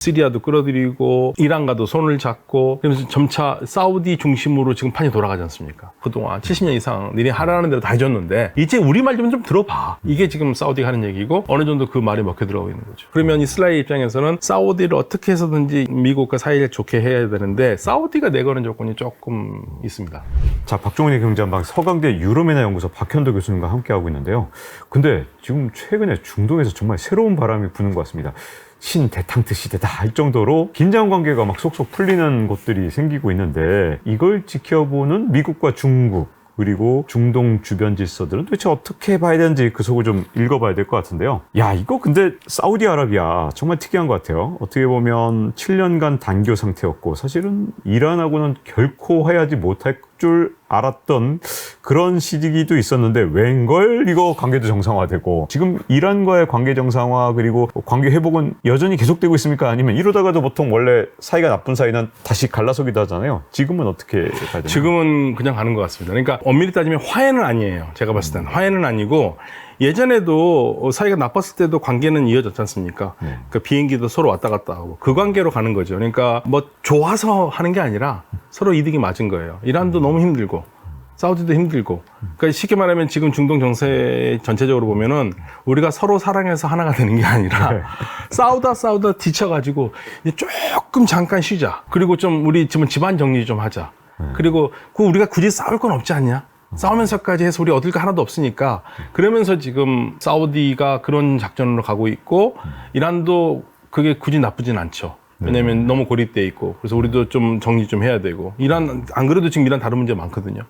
시리아도 끌어들이고 이란과도 손을 잡고 그러면서 점차 사우디 중심으로 지금 판이 돌아가지 않습니까? 그동안 70년 이상 니네 하라는 대로 다 해줬는데 이제 우리 말 좀 들어봐. 이게 지금 사우디가 하는 얘기고 어느 정도 그 말이 먹혀 들어가고 있는 거죠. 그러면 이스라엘 입장에서는 사우디를 어떻게 해서든지 미국과 사이를 좋게 해야 되는데 사우디가 내거는 조건이 조금 있습니다. 자, 박종훈의 경제한방 서강대 유럽연화 연구소 박현도 교수님과 함께하고 있는데요. 근데 지금 최근에 중동에서 정말 새로운 바람이 부는 것 같습니다. 신대탕트 시대다 할 정도로 긴장 관계가 막 속속 풀리는 곳들이 생기고 있는데 이걸 지켜보는 미국과 중국 그리고 중동 주변 질서들은 도대체 어떻게 봐야 되는지 그 속을 좀 읽어봐야 될 것 같은데요. 야, 이거 근데 사우디아라비아 정말 특이한 것 같아요. 어떻게 보면 7년간 단교 상태였고 사실은 이란하고는 결코 하야지 못할 줄 알았던 그런 시기도 있었는데 웬걸 이거 관계도 정상화되고 지금 이란과의 관계 정상화 그리고 관계 회복은 여전히 계속되고 있습니까? 아니면 이러다가도 보통 원래 사이가 나쁜 사이는 다시 갈라서기도 하잖아요. 지금은 어떻게 봐야 되나요? 지금은 그냥 가는 것 같습니다. 그러니까 엄밀히 따지면 화해는 아니에요. 제가 봤을 때는 화해는 아니고 예전에도 사이가 나빴을 때도 관계는 이어졌지 않습니까? 그러니까 비행기도 서로 왔다 갔다 하고 그 관계로 가는 거죠. 그러니까 뭐 좋아서 하는 게 아니라 서로 이득이 맞은 거예요. 이란도 너무 힘들고 사우디도 힘들고 그러니까 쉽게 말하면 지금 중동 정세 전체적으로 보면은 우리가 서로 사랑해서 하나가 되는 게 아니라 싸우다 뒤쳐가지고 이제 조금 잠깐 쉬자. 그리고 좀 우리 지금 집안 정리 좀 하자. 그리고 그 우리가 굳이 싸울 건 없지 않냐? 싸우면서까지 해서 우리 얻을 거 하나도 없으니까 그러면서 지금 사우디가 그런 작전으로 가고 있고 이란도 그게 굳이 나쁘진 않죠. 왜냐면 너무 고립돼 있고 그래서 우리도 좀 정리 좀 해야 되고 이란 안 그래도 지금 이란 다른 문제 많거든요.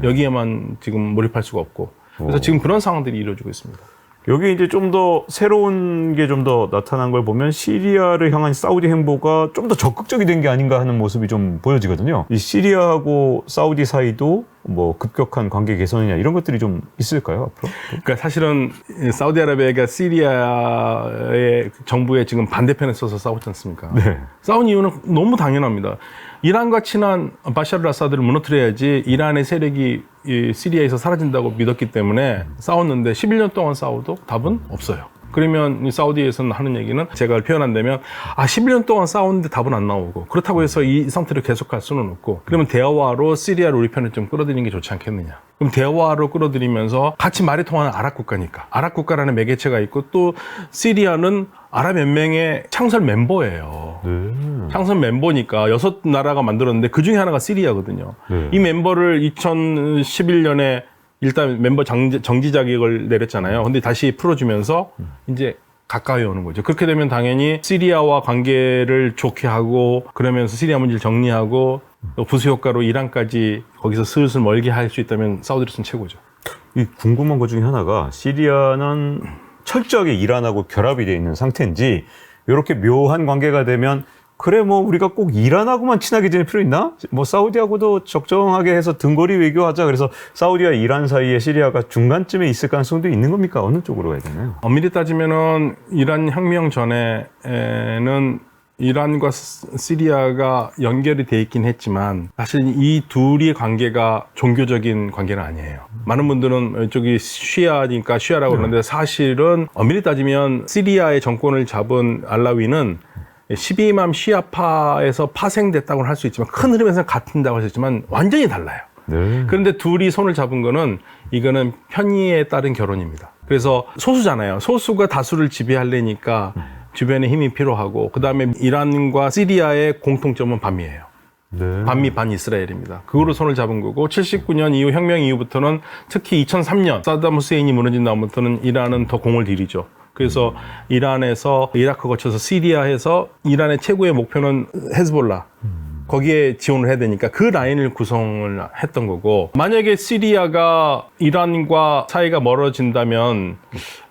여기에만 지금 몰입할 수가 없고 그래서 지금 그런 상황들이 이루어지고 있습니다. 여기 이제 좀 더 새로운 게 좀 더 나타난 걸 보면 시리아를 향한 사우디 행보가 좀 더 적극적이 된 게 아닌가 하는 모습이 좀 보여지거든요. 이 시리아하고 사우디 사이도 뭐 급격한 관계 개선이냐 이런 것들이 좀 있을까요 앞으로? 그러니까 사실은 사우디아라비아가 시리아의 정부의 지금 반대편에 서서 싸우지 않습니까? 싸운 이유는 너무 당연합니다. 이란과 친한 바샤르 아사드를 무너뜨려야지 이란의 세력이 시리아에서 사라진다고 믿었기 때문에 싸웠는데 11년 동안 싸워도 답은 없어요. 그러면 사우디에서는 하는 얘기는 제가 표현한다면 11년 동안 싸웠는데 답은 안 나오고 그렇다고 해서 이 상태를 계속할 수는 없고 그러면 대화로 시리아를 우리 편에 좀 끌어들이는 게 좋지 않겠느냐. 그럼 대화로 끌어들이면서 같이 말이 통하는 아랍 국가니까 아랍 국가라는 매개체가 있고 또 시리아는 아랍연맹의 창설 member예요. 창설 멤버니까 6나라가 만들었는데 그 중에 하나가 시리아거든요. 이 멤버를 2011년에 일단 멤버 정지 자격을 내렸잖아요. 근데 다시 풀어주면서 이제 가까이 오는 거죠. 그렇게 되면 당연히 시리아와 관계를 좋게 하고 그러면서 시리아 문제를 정리하고 또 부수 효과로 이란까지 거기서 슬슬 멀게 할 수 있다면 사우디로서는 최고죠. 이 궁금한 것 중에 하나가 시리아는 철저하게 이란하고 결합이 되어 있는 상태인지 이렇게 묘한 관계가 되면 그래 뭐 우리가 꼭 이란하고만 친하게 지낼 필요 있나? 뭐 사우디하고도 적정하게 해서 등거리 외교하자. 그래서 사우디와 이란 사이에 시리아가 중간쯤에 있을 가능성도 있는 겁니까? 어느 쪽으로 가야 되나요? 엄밀히 따지면은 이란 혁명 전에는 이란과 시리아가 연결이 돼 있긴 했지만 사실 이 둘의 관계가 종교적인 관계는 아니에요. 많은 분들은 이쪽이 시아니까 시아라고 그러는데 사실은 엄밀히 따지면 시리아의 정권을 잡은 알라위는 12임암 시아파에서 파생됐다고는 할 수 있지만 큰 흐름에서는 같은다고 할 수 있지만 완전히 달라요. 그런데 둘이 손을 잡은 거는 이거는 편의에 따른 결혼입니다. 그래서 소수잖아요. 소수가 다수를 지배하려니까 주변에 힘이 필요하고 그 다음에 이란과 시리아의 공통점은 반미예요. 반미 반 이스라엘입니다. 그거로 손을 잡은 거고 79년 이후 혁명 이후부터는 특히 2003년 사담 후세인이 무너진 다음부터는 이란은 더 공을 들이죠. 그래서 이란에서 이라크 거쳐서 시리아에서 이란의 최고의 목표는 헤즈볼라. 거기에 지원을 해야 되니까 그 라인을 구성을 했던 거고 만약에 시리아가 이란과 사이가 멀어진다면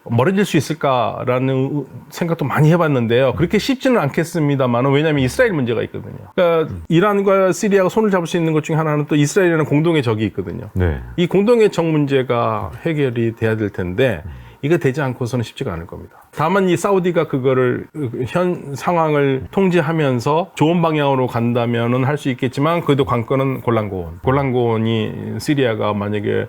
멀어질 수 있을까라는 생각도 많이 해봤는데요. 그렇게 쉽지는 않겠습니다만 왜냐하면 이스라엘 문제가 있거든요. 그러니까 이란과 시리아가 손을 잡을 수 있는 것 중에 하나는 또 이스라엘이라는 공동의 적이 있거든요. 이 공동의 적 문제가 해결이 돼야 될 텐데 이거 되지 않고서는 쉽지가 않을 겁니다. 다만 이 사우디가 그거를 현 상황을 통제하면서 좋은 방향으로 간다면은 할 수 있겠지만 그래도 관건은 골란고원. 골란고원이 시리아가 만약에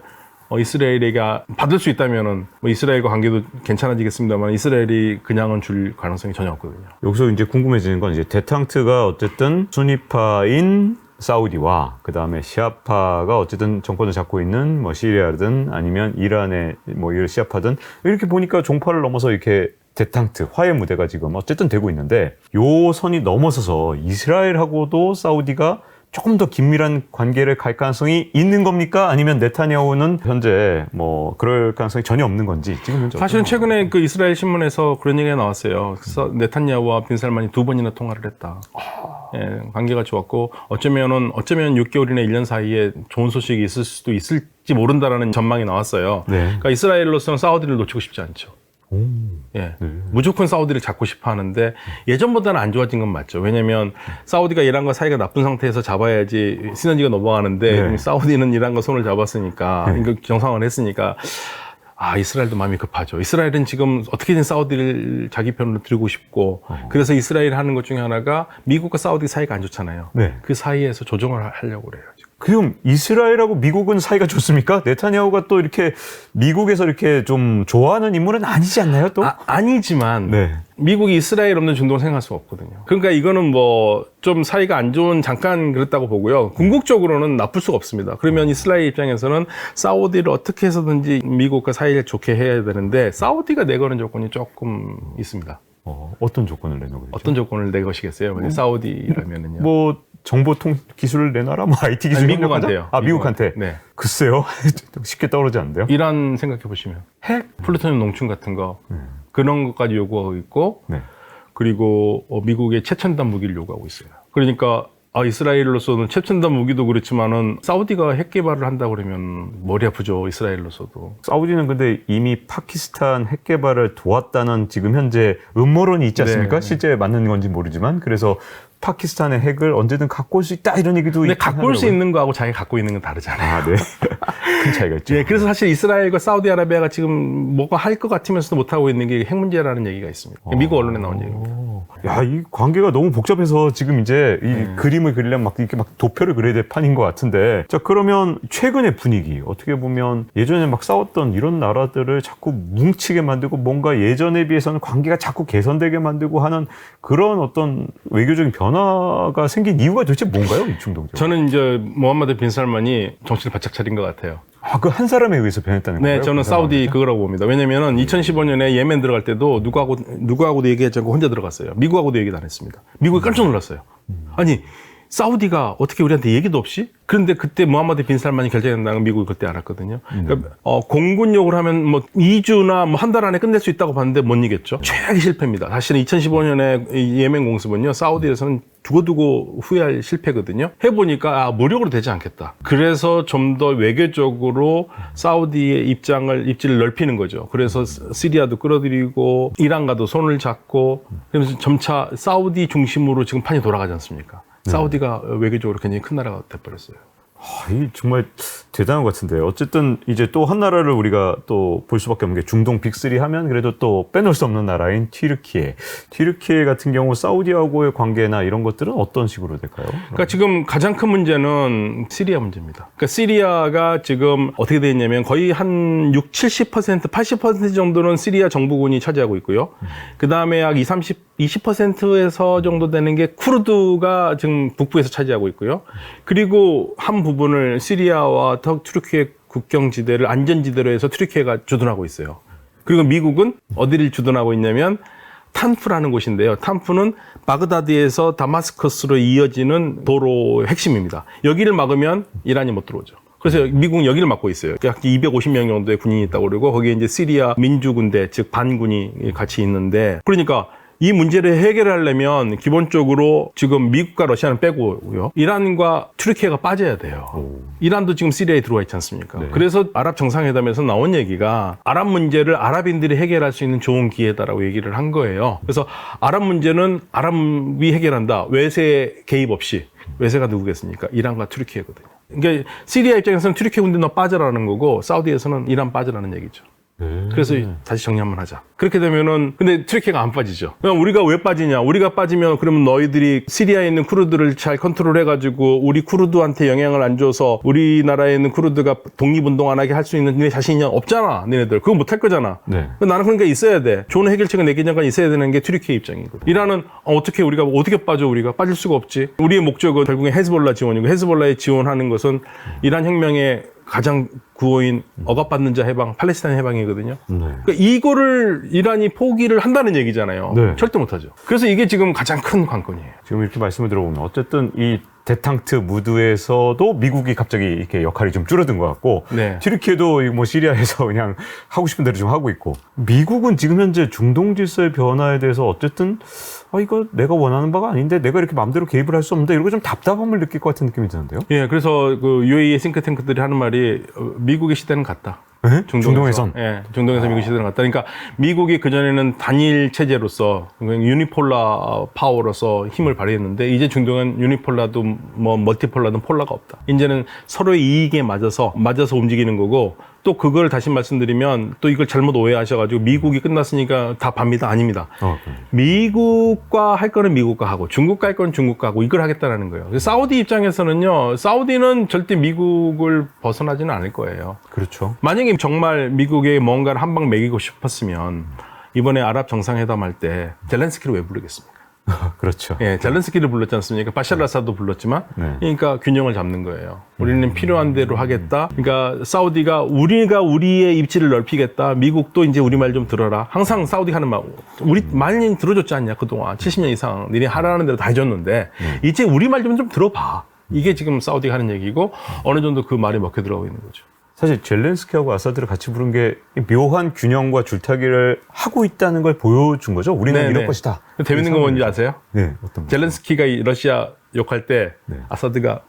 이스라엘에게 받을 수 있다면은 뭐 이스라엘과 관계도 괜찮아지겠습니다만 이스라엘이 그냥은 줄 가능성이 전혀 없거든요. 여기서 이제 궁금해지는 건 이제 데탕트가 어쨌든 수니파인 사우디와 그 다음에 시아파가 어쨌든 정권을 잡고 있는 뭐 시리아든 아니면 이란의 뭐 시아파든 이렇게 보니까 종파를 넘어서 이렇게 데탕트 화해 무대가 지금 어쨌든 되고 있는데 요 선이 넘어서서 이스라엘하고도 사우디가 조금 더 긴밀한 관계를 갈 가능성이 있는 겁니까? 아니면 네타냐후는 현재 뭐 그럴 가능성이 전혀 없는 건지 지금 현재 사실은 최근에 그 이스라엘 신문에서 그런 얘기가 나왔어요. 그래서 네타냐후와 빈살만이 2번이나 통화를 했다. 예, 관계가 좋았고 어쩌면 6개월이나 1년 사이에 좋은 소식이 있을 수도 있을지 모른다라는 전망이 나왔어요. 네. 그러니까 이스라엘로서는 사우디를 놓치고 싶지 않죠. 예, 무조건 사우디를 잡고 싶어 하는데 예전보다는 안 좋아진 건 맞죠. 왜냐면 사우디가 이란과 사이가 나쁜 상태에서 잡아야지 시너지가 넘어가는데 네. 사우디는 이란과 손을 잡았으니까 이거 정상화를 했으니까 이스라엘도 마음이 급하죠. 이스라엘은 지금 어떻게든 사우디를 자기 편으로 들고 싶고 그래서 이스라엘이 하는 것 중에 하나가 미국과 사우디 사이가 안 좋잖아요. 네. 그 사이에서 조정을 하려고 그래요. 지금. 그럼 이스라엘하고 미국은 사이가 좋습니까? 네타냐후가 또 이렇게 미국에서 이렇게 좀 좋아하는 인물은 아니지 않나요? 또? 아니지만 네. 미국이 이스라엘 없는 중동을 생각할 수가 없거든요. 그러니까 이거는 뭐 좀 사이가 안 좋은 잠깐 그랬다고 보고요. 궁극적으로는 나쁠 수가 없습니다. 그러면 이스라엘 입장에서는 사우디를 어떻게 해서든지 미국과 사이를 좋게 해야 되는데 사우디가 내거는 조건이 조금 있습니다. 어떤 조건을 내놓고 있죠? 어떤 조건을 내거시겠어요? 만약 사우디라면은요. 뭐 정보통 기술을 내놔라, 뭐 IT 기술 미국한테요. 미국한테. 네. 글쎄요, 쉽게 떠오르지 않는데요. 이란 생각해 보시면 핵, 플루토늄 농축 같은 거 그런 것까지 요구하고 있고, 네. 그리고 미국의 최첨단 무기를 요구하고 있어요. 그러니까 이스라엘로서는 최첨단 무기도 그렇지만은 사우디가 핵 개발을 한다 그러면 머리 아프죠. 이스라엘로서도. 사우디는 근데 이미 파키스탄 핵 개발을 도왔다는 지금 현재 음모론이 있지 않습니까? 네. 실제 맞는 건지 모르지만 그래서 파키스탄의 핵을 언제든 갖고 올 수 있다 이런 얘기도 근데 있긴 갖고 올 수 하더라고요. 있는 거하고 자기가 갖고 있는 건 다르잖아요. 네. 큰 차이가 있죠. 예, 그래서 사실 이스라엘과 사우디아라비아가 지금 뭐가 할 것 같으면서도 못 하고 있는 게 핵 문제라는 얘기가 있습니다. 미국 언론에 나온 얘기입니다. 야, 이 관계가 너무 복잡해서 지금 이제 이 그림을 그리려면 막 이렇게 막 도표를 그려야 될 판인 것 같은데. 자, 그러면 최근의 분위기 어떻게 보면 예전에 막 싸웠던 이런 나라들을 자꾸 뭉치게 만들고 뭔가 예전에 비해서는 관계가 자꾸 개선되게 만들고 하는 그런 어떤 외교적인 변화가 생긴 이유가 도대체 뭔가요? 이 중동적. 저는 이제 모함마드 빈 살만이 정신을 바짝 차린 것 같아요. 그 한 사람에 의해서 변했다는 거예요? 네, 저는 사우디 그거라고 봅니다. 왜냐면은 2015년에 예멘 들어갈 때도 누구하고도 얘기하지 않고 혼자 들어갔어요. 미국하고도 얘기도 안 했습니다. 미국이 깜짝 놀랐어요. 아니, 사우디가 어떻게 우리한테 얘기도 없이? 그런데 그때 모함마드 빈 살만이 결정한다는 건 미국이 그때 알았거든요. 그러니까 공군용으로 하면 뭐 2주나 뭐 한 달 안에 끝낼 수 있다고 봤는데 못 이겼죠. 최악의 실패입니다. 사실은 2015년에 예멘 공습은요, 사우디에서는 두고두고 후회할 실패거든요. 해보니까 무력으로 되지 않겠다. 그래서 좀 더 외교적으로 사우디의 입지를 넓히는 거죠. 그래서 시리아도 끌어들이고 이란과도 손을 잡고 그러면서 점차 사우디 중심으로 지금 판이 돌아가지 않습니까? 사우디가 외교적으로 굉장히 큰 나라가 돼버렸어요. 이 정말 대단한 것 같은데요. 어쨌든 이제 또 한 나라를 우리가 또 볼 수밖에 없는 게 중동 빅3 하면 그래도 또 빼놓을 수 없는 나라인 튀르키예. 튀르키예 같은 경우 사우디하고의 관계나 이런 것들은 어떤 식으로 될까요? 그러니까 지금 가장 큰 문제는 시리아 문제입니다. 그러니까 시리아가 지금 어떻게 되어 있냐면 거의 한 70%, 80% 정도는 시리아 정부군이 차지하고 있고요. 그 다음에 약 20%에서 정도 되는 게 쿠르드가 지금 북부에서 차지하고 있고요. 그리고 한 부분을 시리아와 튀르키예 국경지대를 안전지대로 해서 튀르키예가 주둔하고 있어요. 그리고 미국은 어디를 주둔하고 있냐면 탄프라는 곳인데요. 탄프는 바그다드에서 다마스커스로 이어지는 도로의 핵심입니다. 여기를 막으면 이란이 못 들어오죠. 그래서 미국은 여기를 막고 있어요. 약 250명 정도의 군인이 있다고 그러고 거기에 이제 시리아 민주군대, 즉 반군이 같이 있는데 그러니까 이 문제를 해결하려면 기본적으로 지금 미국과 러시아는 빼고요. 이란과 튀르키예가 빠져야 돼요. 이란도 지금 시리아에 들어와 있지 않습니까? 네. 그래서 아랍 정상회담에서 나온 얘기가 아랍 문제를 아랍인들이 해결할 수 있는 좋은 기회다라고 얘기를 한 거예요. 그래서 아랍 문제는 아랍이 해결한다. 외세 개입 없이. 외세가 누구겠습니까? 이란과 튀르키예거든요. 그러니까 시리아 입장에서는 튀르키예 군대 너 빠져라는 거고 사우디에서는 이란 빠져라는 얘기죠. 그래서 다시 정리 한번 하자. 그렇게 되면은 근데 튀르키예가 안 빠지죠. 그럼 우리가 왜 빠지냐? 우리가 빠지면 그러면 너희들이 시리아에 있는 쿠르드를 잘 컨트롤해가지고 우리 쿠르드한테 영향을 안 줘서 우리나라에 있는 쿠르드가 독립운동 안 하게 할 수 있는 네 자신이 없잖아. 너네들 그거 못 할 거잖아. 네. 나는 그러니까 있어야 돼. 좋은 해결책을 내기 전까지 있어야 되는 게 튀르키예 입장이거든. 이란은 어떻게 우리가 어떻게 빠져? 우리가 빠질 수가 없지. 우리의 목적은 결국엔 헤즈볼라 지원이고 헤즈볼라에 지원하는 것은 이란 혁명의 가장 구호인 억압받는 자 해방, 팔레스타인 해방이거든요. 네. 그러니까 이거를 이란이 포기를 한다는 얘기잖아요. 네. 절대 못하죠. 그래서 이게 지금 가장 큰 관건이에요. 지금 이렇게 말씀을 들어보면 어쨌든 이 데탕트 무드에서도 미국이 갑자기 이렇게 역할이 좀 줄어든 것 같고 네. 튀르키예도 뭐 시리아에서 그냥 하고 싶은 대로 좀 하고 있고 미국은 지금 현재 중동 질서의 변화에 대해서 어쨌든 이거 내가 원하는 바가 아닌데 내가 이렇게 마음대로 개입을 할 수 없는데 이러고 좀 답답함을 느낄 것 같은 느낌이 드는데요. 예, 그래서 그 UAE 싱크탱크들이 하는 말이 미국의 시대는 같다. 네? 중동에선? 예, 중동에서 미국 시대는 같다. 그러니까 미국이 그전에는 단일 체제로서 유니폴라 파워로서 힘을 발휘했는데 이제 중동은 유니폴라도 뭐 멀티폴라든 폴라가 없다. 이제는 서로의 이익에 맞아서 움직이는 거고 또 그걸 다시 말씀드리면 또 이걸 잘못 오해하셔가지고 미국이 끝났으니까 다 밥니다. 아닙니다. 미국과 할 거는 미국과 하고 중국과 할 거는 중국과 하고 이걸 하겠다는 거예요. 사우디 입장에서는요. 사우디는 절대 미국을 벗어나지는 않을 거예요. 그렇죠. 만약에 정말 미국에 뭔가를 한 방 먹이고 싶었으면 이번에 아랍 정상회담 할 때 젤렌스키를 왜 부르겠습니까? 그렇죠. 예, 젤렌스키를 불렀지 않습니까? 바샤르 아사도 불렀지만, 네. 그러니까 균형을 잡는 거예요. 우리는 필요한 대로 하겠다. 그러니까 사우디가 우리가 우리의 입지를 넓히겠다. 미국도 이제 우리 말 좀 들어라. 항상 사우디가 하는 말, 우리 많이 들어줬지 않냐 그동안 70년 이상 니네 하라는 대로 다 해줬는데 이제 우리 말 좀 들어봐. 이게 지금 사우디가 하는 얘기고 어느 정도 그 말이 먹혀 들어가고 있는 거죠. 사실 젤렌스키하고 아사드를 같이 부른 게 묘한 균형과 줄타기를 하고 있다는 걸 보여준 거죠. 우리는 네네. 이럴 것이다. 재밌는 건 뭔지 아세요? 네, 어떤 거? 젤렌스키가 러시아 욕할 때 아사드가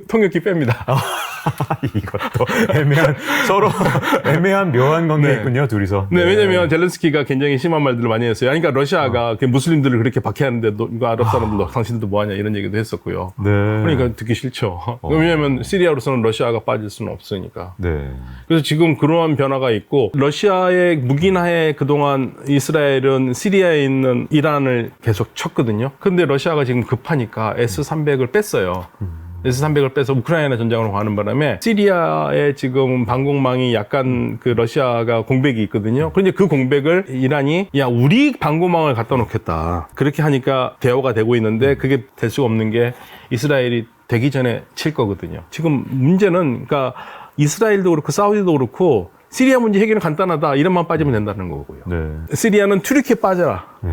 통역기 뺍니다. 이것도 서로 애매한 묘한 관계가 있군요, 둘이서. 네, 왜냐면 젤렌스키가 굉장히 심한 말들을 많이 했어요. 그러니까 러시아가 무슬림들을 그렇게 박해하는데 이거 아랍 사람들 당신들도 뭐하냐 이런 얘기도 했었고요. 네. 그러니까 듣기 싫죠. 왜냐하면 시리아로서는 러시아가 빠질 수는 없으니까. 네. 그래서 지금 그러한 변화가 있고 러시아의 무기나에 그동안 이스라엘은 시리아에 있는 이란을 계속 쳤거든요. 근데 러시아가 지금 급하니까 S-300을 뺐어요. S-300을 빼서 우크라이나 전장으로 가는 바람에 시리아에 지금 방공망이 약간 그 러시아가 공백이 있거든요. 그런데 그 공백을 이란이 야 우리 방공망을 갖다 놓겠다. 그렇게 하니까 대화가 되고 있는데 그게 될 수가 없는 게 이스라엘이 되기 전에 칠 거거든요. 지금 문제는 그러니까 이스라엘도 그렇고 사우디도 그렇고 시리아 문제 해결은 간단하다. 이런만 빠지면 된다는 거고요. 네. 시리아는 튀르키예 빠져라. 네.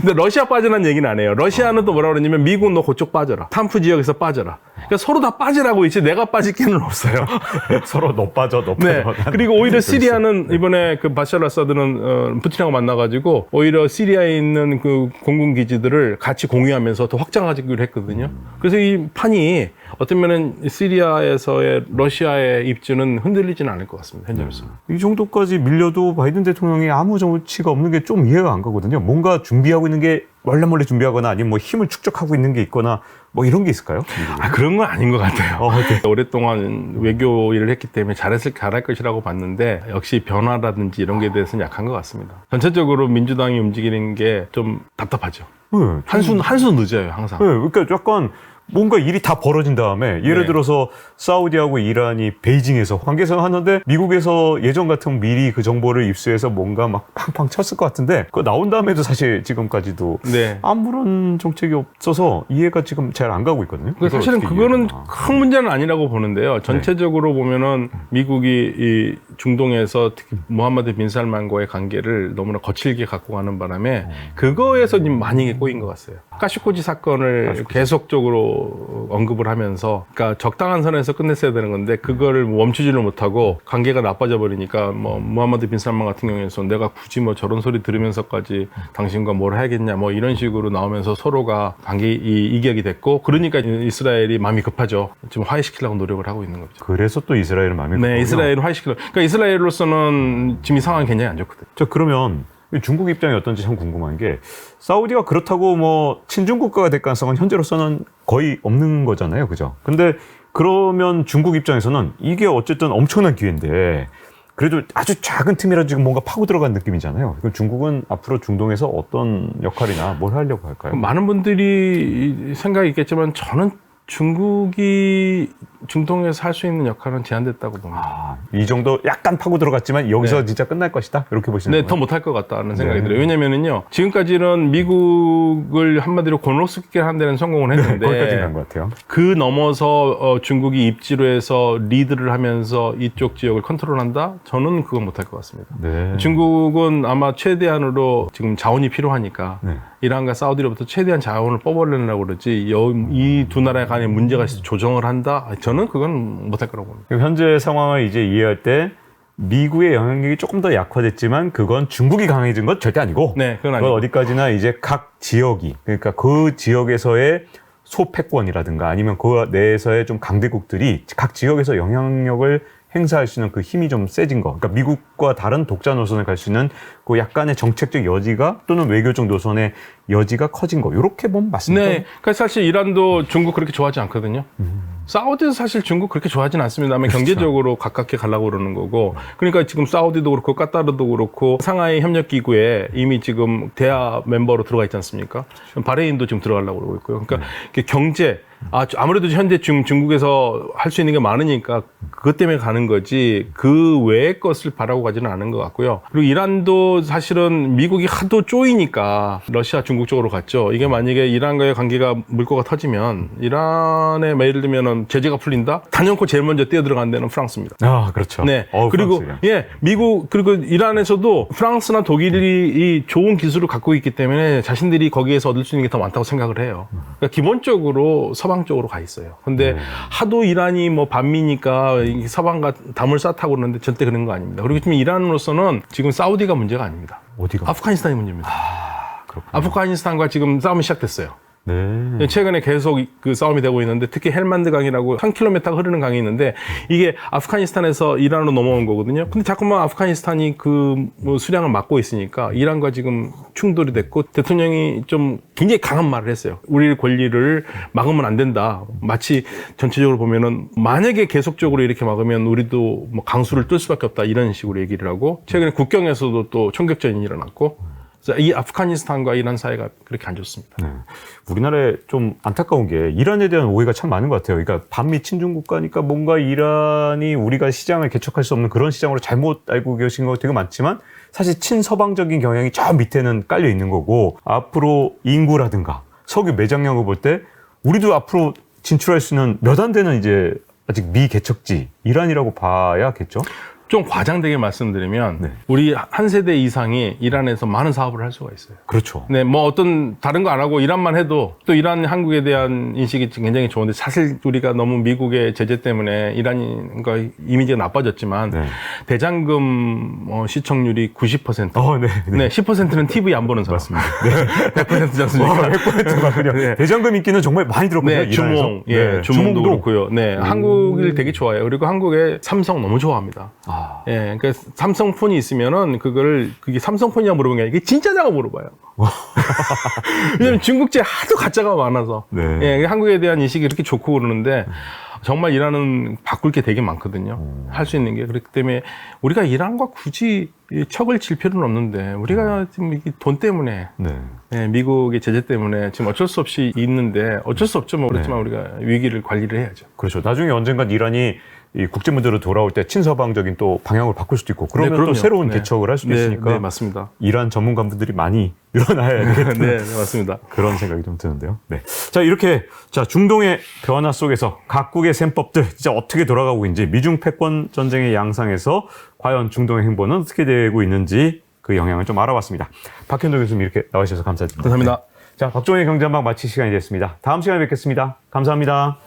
근데 러시아 빠져라는 얘기는 안 해요. 러시아는 또 뭐라 그러냐면 미국 너 그쪽 빠져라. 탐프 지역에서 빠져라. 그러니까 서로 다 빠지라고 있지 내가 빠질 게는 없어요. 서로 너 빠져. 네. 그리고 오히려 시리아는 이번에 그 바샤르 아사드는 푸틴하고 만나가지고 오히려 시리아에 있는 그 공군 기지들을 같이 공유하면서 더 확장하기로 했거든요. 그래서 이 판이 어쩌면은 시리아에서의 러시아의 입지는 흔들리지는 않을 것 같습니다. 현재로서. 이 정도까지 밀려도 바이든 대통령이 아무 정치가 없는 게 좀 이해가 안 가거든요. 뭔가 준비하고 있는 게 몰래 준비하거나 아니면 뭐 힘을 축적하고 있는 게 있거나 뭐 이런 게 있을까요? 그런 건 아닌 것 같아요. 네. 오랫동안 외교 일을 했기 때문에 잘할 것이라고 봤는데 역시 변화라든지 이런 게 대해서는 약한 것 같습니다. 전체적으로 민주당이 움직이는 게 좀 답답하죠. 네, 한수 늦어요, 항상. 네, 그러니까 약간 뭔가 일이 다 벌어진 다음에 예를 네. 들어서 사우디하고 이란이 베이징에서 관계성 하는데 미국에서 예전 같으면 미리 그 정보를 입수해서 뭔가 막 팡팡 쳤을 것 같은데 그거 나온 다음에도 사실 지금까지도 네. 아무런 정책이 없어서 이해가 지금 잘 안 가고 있거든요. 사실은 그거는 큰 문제는 아니라고 보는데요. 전체적으로 보면은 미국이 이 중동에서 특히 무함마드 빈 살만과의 관계를 너무나 거칠게 갖고 가는 바람에 그거에서 좀 많이 꼬인 것 같아요. 카슈코지 사건을 계속적으로 언급을 하면서 그러니까 적당한 선에서 끝냈어야 되는 건데 그거를 멈추지를 못하고 관계가 나빠져 버리니까 뭐 무함마드 빈 살만 같은 경우에서 내가 굳이 뭐 저런 소리 들으면서까지 당신과 뭘 해야겠냐 뭐 이런 식으로 나오면서 서로가 관계 이격이 됐고 그러니까 이스라엘이 마음이 급하죠. 지금 화해시키려고 노력을 하고 있는 거죠. 그래서 또 이스라엘은 마음이 급하군요. 네, 이스라엘을 화해시키려고. 그러니까 이스라엘로서는 지금 이 상황이 굉장히 안 좋거든요. 자, 그러면 중국 입장이 어떤지 참 궁금한 게 사우디가 그렇다고 뭐 친중 국가가 될 가능성은 현재로서는 거의 없는 거잖아요. 그죠? 근데 그러면 중국 입장에서는 이게 어쨌든 엄청난 기회인데 그래도 아주 작은 틈이라도 지금 뭔가 파고 들어간 느낌이잖아요. 그럼 중국은 앞으로 중동에서 어떤 역할이나 뭘 하려고 할까요? 많은 분들이 생각이 있겠지만 저는 중국이 중동에서 할 수 있는 역할은 제한됐다고 봅니다. 아, 이 정도 약간 파고 들어갔지만 여기서 네. 진짜 끝날 것이다? 이렇게 보시는 네, 거예요? 더 못할 것 같다는 생각이 네. 들어요. 왜냐면은요, 지금까지는 미국을 한마디로 곤혹스럽게 하는 데는 성공을 했는데, 거기까지 간 것 같아요. 그 넘어서 중국이 입지로 해서 리드를 하면서 이쪽 지역을 컨트롤한다? 저는 그건 못할 것 같습니다. 네. 중국은 아마 최대한으로 지금 자원이 필요하니까 네. 이란과 사우디로부터 최대한 자원을 뽑아내려고 그러지 이 두 나라 간에 문제가 있어서 조정을 한다? 저는 그건 못할 거라고 봅니다. 그럼 현재 상황을 이제 이해할 때 미국의 영향력이 조금 더 약화됐지만 그건 중국이 강해진 건 절대 아니고 네, 그건 그건 아니고. 어디까지나 이제 각 지역이 그러니까 그 지역에서의 소패권이라든가 아니면 그 내에서의 좀 강대국들이 각 지역에서 영향력을 행사할 수 있는 그 힘이 좀 세진 거. 그러니까 미국과 다른 독자 노선을 갈 수 있는 그 약간의 정책적 여지가 또는 외교적 노선의 여지가 커진 거. 이렇게 보면 맞습니다. 네, 그러니까 사실 이란도 중국 그렇게 좋아하지 않거든요. 사우디도 사실 중국 그렇게 좋아하진 않습니다만 경제적으로 가깝게 가려고 그러는 거고. 그러니까 지금 사우디도 그렇고 까타르도 그렇고 상하이 협력기구에 이미 지금 대화 멤버로 들어가 있지 않습니까? 바레인도 지금 들어가려고 그러고 있고요. 그러니까 이렇게 경제, 아무래도 현재 중국에서 할 수 있는 게 많으니까 그것 때문에 가는 거지 그 외의 것을 바라고 가지는 않은 것 같고요. 그리고 이란도 사실은 미국이 하도 쪼이니까 러시아, 중국 쪽으로 갔죠. 이게 만약에 이란과의 관계가 물꼬가 터지면 이란에 예를 들면은 제재가 풀린다? 단연코 제일 먼저 뛰어들어간 데는 프랑스입니다. 아, 그렇죠. 네. 그리고 프랑스요. 미국 그리고 이란에서도 프랑스나 독일이 이 좋은 기술을 갖고 있기 때문에 자신들이 거기에서 얻을 수 있는 게 더 많다고 생각을 해요. 그러니까 기본적으로 서방 쪽으로 가 있어요. 근데 하도 이란이 뭐 반미니까 서방과 담을 쌓다고 그러는데 절대 그런 거 아닙니다. 그리고 지금 이란으로서는 지금 사우디가 문제가 아닙니다. 어디가? 아프가니스탄이 문제입니다. 그렇군요. 아프가니스탄과 지금 싸움이 시작됐어요. 네. 최근에 계속 그 싸움이 되고 있는데 특히 헬만드 강이라고 1km가 흐르는 강이 있는데 이게 아프가니스탄에서 이란으로 넘어온 거거든요. 근데 자꾸만 아프가니스탄이 뭐 수량을 막고 있으니까 이란과 지금 충돌이 됐고 대통령이 좀 굉장히 강한 말을 했어요. 우리 권리를 막으면 안 된다. 마치 전체적으로 보면은 만약에 계속적으로 이렇게 막으면 우리도 뭐 강수를 뜰 수밖에 없다 이런 식으로 얘기를 하고 최근에 국경에서도 또 총격전이 일어났고 이 아프가니스탄과 이란 사이가 그렇게 안 좋습니다. 네. 우리나라에 좀 안타까운 게 이란에 대한 오해가 참 많은 것 같아요. 그러니까 반미 친중 국가니까 뭔가 이란이 우리가 시장을 개척할 수 없는 그런 시장으로 잘못 알고 계신 거 되게 많지만 사실 친서방적인 경향이 저 밑에는 깔려 있는 거고 앞으로 인구라든가 석유 매장량을 볼 때 우리도 앞으로 진출할 수 있는 몇 안 되는 이제 아직 미개척지 이란이라고 봐야겠죠? 좀 과장되게 말씀드리면 네. 우리 한 세대 이상이 이란에서 많은 사업을 할 수가 있어요. 그렇죠. 네, 뭐 어떤 다른 거 안 하고 이란만 해도 또 이란 한국에 대한 인식이 굉장히 좋은데 사실 우리가 너무 미국의 제재 때문에 이란과 이미지가 나빠졌지만 네. 대장금 시청률이 90%. 네. 네, 10%는 TV 안 보는 사람. 맞습니다. 네, 100%지 않습니까? 100%거든요. 네. 대장금 인기는 정말 많이 들었거든요. 네, 주몽, 예, 주몽도 그렇고요. 네, 한국을 되게 좋아해요. 그리고 한국의 삼성 너무 좋아합니다. 예, 그러니까 삼성폰이 있으면은 그게 삼성폰이냐고 물어보는 게 아니라 이게 진짜냐고 물어봐요. 왜냐면 중국제 하도 가짜가 많아서. 네. 예, 한국에 대한 인식이 이렇게 좋고 그러는데 정말 이란은 바꿀 게 되게 많거든요. 할 수 있는 게. 그렇기 때문에 우리가 이란과 굳이 척을 질 필요는 없는데 우리가 지금 이게 돈 때문에 네. 네, 미국의 제재 때문에 지금 어쩔 수 없이 있는데 어쩔 수 없죠. 뭐 그렇지만 네. 우리가 위기를 관리를 해야죠. 그렇죠. 나중에 언젠간 이란이 이 국제 문제로 돌아올 때 친서방적인 또 방향을 바꿀 수도 있고 그러면 네, 또 그럼요. 새로운 네. 개척을 할 수도 네, 있으니까 네, 맞습니다. 이란 전문가분들이 많이 늘어나야 되겠다. 네, 네, 맞습니다. 그런 생각이 좀 드는데요. 네. 자, 이렇게 중동의 변화 속에서 각국의 셈법들 진짜 어떻게 돌아가고 있는지 미중 패권 전쟁의 양상에서 과연 중동의 행보는 어떻게 되고 있는지 그 영향을 좀 알아봤습니다. 박현도 교수님 이렇게 나와주셔서 감사드립니다. 감사합니다. 자, 박종의 경제한방 마칠 시간이 됐습니다. 다음 시간에 뵙겠습니다. 감사합니다.